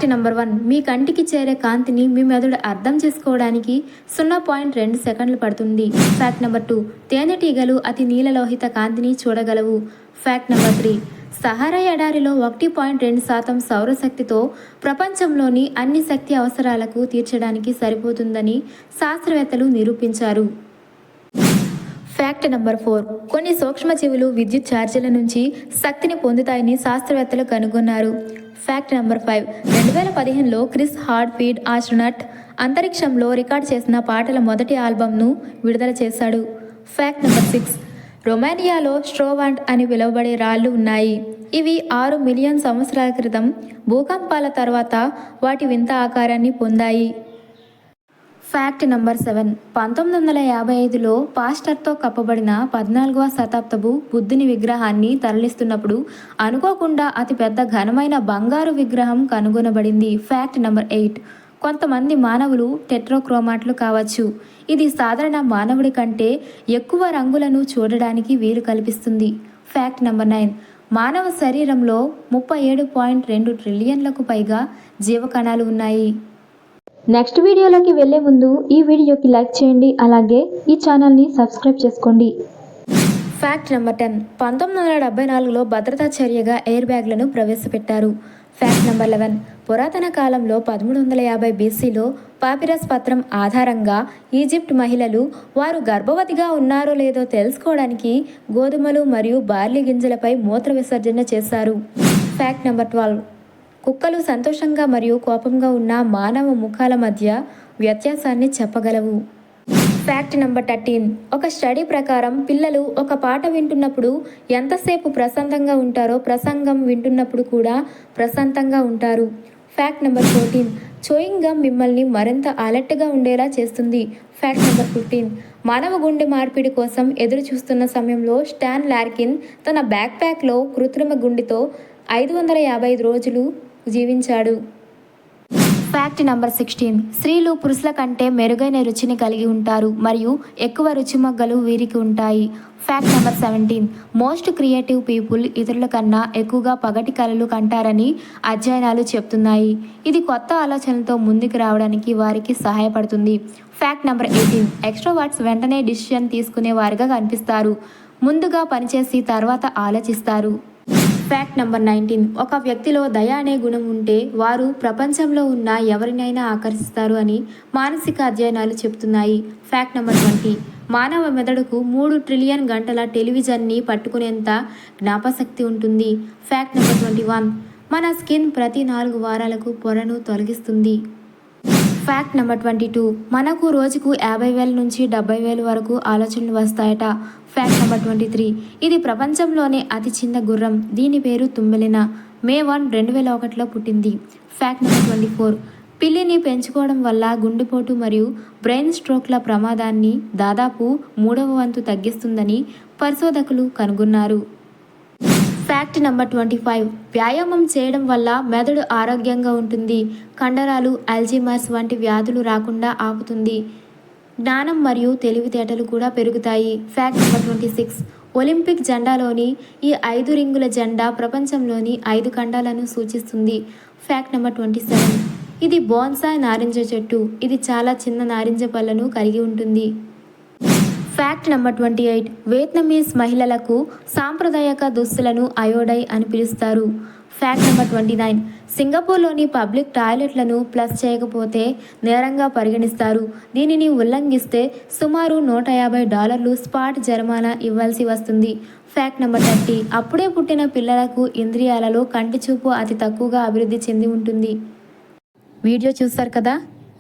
Fact number 1, మీ కంటికి చేరే కాంతిని మీ మెదడు అర్థం చేసుకోవడానికి 0.2 సెకండ్లు పడుతుంది. ఫ్యాక్ట్ నెంబర్ 2, తేనెటీగలు అతి నీలలోహిత కాంతిని చూడగలవు. ఫ్యాక్ట్ నెంబర్ 3, సహారా ఎడారిలో 1.2% సౌరశక్తితో ప్రపంచంలోని అన్ని శక్తి అవసరాలకు తీర్చడానికి సరిపోతుందని శాస్త్రవేత్తలు నిరూపించారు. ఫ్యాక్ట్ నెంబర్ 4, కొన్ని సూక్ష్మజీవులు విద్యుత్ ఛార్జీల నుంచి శక్తిని పొందుతాయని శాస్త్రవేత్తలు కనుగొన్నారు. ఫ్యాక్ట్ నెంబర్ 5, 2015లో క్రిస్ హార్డ్ఫీల్డ్ ఆస్ట్రోనట్ అంతరిక్షంలో రికార్డ్ చేసిన పాటల మొదటి ఆల్బమ్ను విడుదల చేశాడు. ఫ్యాక్ట్ నెంబర్ 6, రొమానియాలో స్ట్రోవాంట్ అని పిలువబడే రాళ్ళు ఉన్నాయి. ఇవి 6 మిలియన్ సంవత్సరాల క్రితం భూకంపాల తర్వాత వాటి వింత ఆకారాన్ని పొందాయి. ఫ్యాక్ట్ నెంబర్ 7, 1955లో పాస్టర్తో కప్పబడిన 14వ శతాబ్దపు బుద్ధుని విగ్రహాన్ని తరలిస్తున్నప్పుడు అనుకోకుండా అతిపెద్ద ఘనమైన బంగారు విగ్రహం కనుగొనబడింది. ఫ్యాక్ట్ నెంబర్ 8, కొంతమంది మానవులు టెట్రోక్రోమాట్లు కావచ్చు. ఇది సాధారణ మానవుడి కంటే ఎక్కువ రంగులను చూడడానికి వీలు కల్పిస్తుంది. ఫ్యాక్ట్ నెంబర్ 9, మానవ శరీరంలో 37.2 ట్రిలియన్లకు పైగా జీవకణాలు ఉన్నాయి. నెక్స్ట్ వీడియోలోకి వెళ్లే ముందు ఈ వీడియోకి లైక్ చేయండి, అలాగే ఈ ఛానల్ని సబ్స్క్రైబ్ చేసుకోండి. ఫ్యాక్ట్ నెంబర్ 10, 1974లో భద్రతా చర్యగా ఎయిర్ బ్యాగ్లను ప్రవేశపెట్టారు. ఫ్యాక్ట్ నెంబర్ 11, పురాతన కాలంలో 1350 BCలో పాపిరస్ పత్రం ఆధారంగా ఈజిప్ట్ మహిళలు వారు గర్భవతిగా ఉన్నారో లేదో తెలుసుకోవడానికి గోధుమలు మరియు బార్లీ గింజలపై మూత్ర విసర్జన చేశారు. ఫ్యాక్ట్ నెంబర్ 12, కుక్కలు సంతోషంగా మరియు కోపంగా ఉన్న మానవ ముఖాల మధ్య వ్యత్యాసాన్ని చెప్పగలవు. ఫ్యాక్ట్ నెంబర్ 13, ఒక స్టడీ ప్రకారం పిల్లలు ఒక పాట వింటున్నప్పుడు ఎంతసేపు ప్రశాంతంగా ఉంటారో ప్రసంగం వింటున్నప్పుడు కూడా ప్రశాంతంగా ఉంటారు. ఫ్యాక్ట్ నెంబర్ 14, చోయింగ్ గమ్ మిమ్మల్ని మరింత అలర్ట్గా ఉండేలా చేస్తుంది. ఫ్యాక్ట్ నెంబర్ 15, మానవ గుండె మార్పిడి కోసం ఎదురు చూస్తున్న సమయంలో స్టాన్ లార్కిన్ తన బ్యాక్ ప్యాక్లో కృత్రిమ గుండెతో 555 రోజులు జీవించాడు. ఫ్యాక్ట్ నెంబర్ 16, స్త్రీలు పురుషుల కంటే మెరుగైన రుచిని కలిగి ఉంటారు మరియు ఎక్కువ రుచి మొగ్గలు వీరికి ఉంటాయి. Fact number 17, most creative people ఇతరుల కన్నా ఎక్కువగా పగటి కలలు కంటారని అధ్యయనాలు చెప్తున్నాయి. ఇది కొత్త ఆలోచనలతో ముందుకు రావడానికి వారికి సహాయపడుతుంది. ఫ్యాక్ట్ నెంబర్ 18, ఎక్స్ట్రోవర్ట్స్ వెంటనే డిసిషన్ తీసుకునే వారిగా కనిపిస్తారు. ముందుగా పనిచేసి తర్వాత ఆలోచిస్తారు. ఫ్యాక్ట్ నెంబర్ 19, ఒక వ్యక్తిలో దయ అనే గుణం ఉంటే వారు ప్రపంచంలో ఉన్న ఎవరినైనా ఆకర్షిస్తారు అని మానసిక అధ్యయనాలు చెప్తున్నాయి. ఫ్యాక్ట్ నెంబర్ 20, మానవ మెదడుకు 3 ట్రిలియన్ గంటల టెలివిజన్ని పట్టుకునేంత జ్ఞాపశక్తి ఉంటుంది. ఫ్యాక్ట్ నెంబర్ 21, మన స్కిన్ ప్రతి 4 వారాలకు పొరను తొలగిస్తుంది. ఫ్యాక్ట్ నెంబర్ 22, మనకు రోజుకు 50,000 నుంచి 70,000 వరకు ఆలోచనలు వస్తాయట. ఫ్యాక్ట్ నెంబర్ 23, ఇది ప్రపంచంలోనే అతి చిన్న గుర్రం. దీని పేరు తుమ్మెలిన. మే 1, 2001లో పుట్టింది. ఫ్యాక్ట్ నెంబర్ 24, పిల్లిని పెంచుకోవడం వల్ల గుండెపోటు మరియు బ్రెయిన్ స్ట్రోక్ల ప్రమాదాన్ని దాదాపు 3వ వంతు తగ్గిస్తుందని పరిశోధకులు కనుగొన్నారు. ఫ్యాక్ట్ నెంబర్ 25, వ్యాయామం చేయడం వల్ల మెదడు ఆరోగ్యంగా ఉంటుంది. కండరాలు, అల్జీమర్స్ వంటి వ్యాధులు రాకుండా ఆపుతుంది. జ్ఞానం మరియు తెలివితేటలు కూడా పెరుగుతాయి. ఫ్యాక్ట్ నెంబర్ 26, ఒలింపిక్ జెండాలోని ఈ 5 రింగుల జెండా ప్రపంచంలోని 5 ఖండాలను సూచిస్తుంది. ఫ్యాక్ట్ నెంబర్ 27, ఇది బోన్సాయ్ నారింజ చెట్టు. ఇది చాలా చిన్న నారింజ పళ్ళను కలిగి ఉంటుంది. ఫ్యాక్ట్ నెంబర్ 28, వియత్నమీస్ మహిళలకు సాంప్రదాయక దుస్తులను అయోడై అని పిలుస్తారు. ఫ్యాక్ట్ నెంబర్ 29, సింగపూర్లోని పబ్లిక్ టాయిలెట్లను ప్లస్ చేయకపోతే నేరంగా పరిగణిస్తారు. దీనిని ఉల్లంఘిస్తే సుమారు $150 స్పాట్ జరిమానా ఇవ్వాల్సి వస్తుంది. ఫ్యాక్ట్ నెంబర్ 30, అప్పుడే పుట్టిన పిల్లలకు ఇంద్రియాలలో కంటి చూపు అతి తక్కువగా అభివృద్ధి చెంది ఉంటుంది. వీడియో చూస్తారు కదా,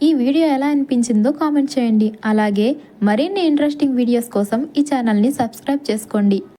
ఈ వీడియో ఎలా అనిపించిందో కామెంట్ చేయండి. అలాగే మరిన్ని ఇంట్రెస్టింగ్ వీడియోస్ కోసం ఈ ఛానల్ని సబ్స్క్రైబ్ చేసుకోండి.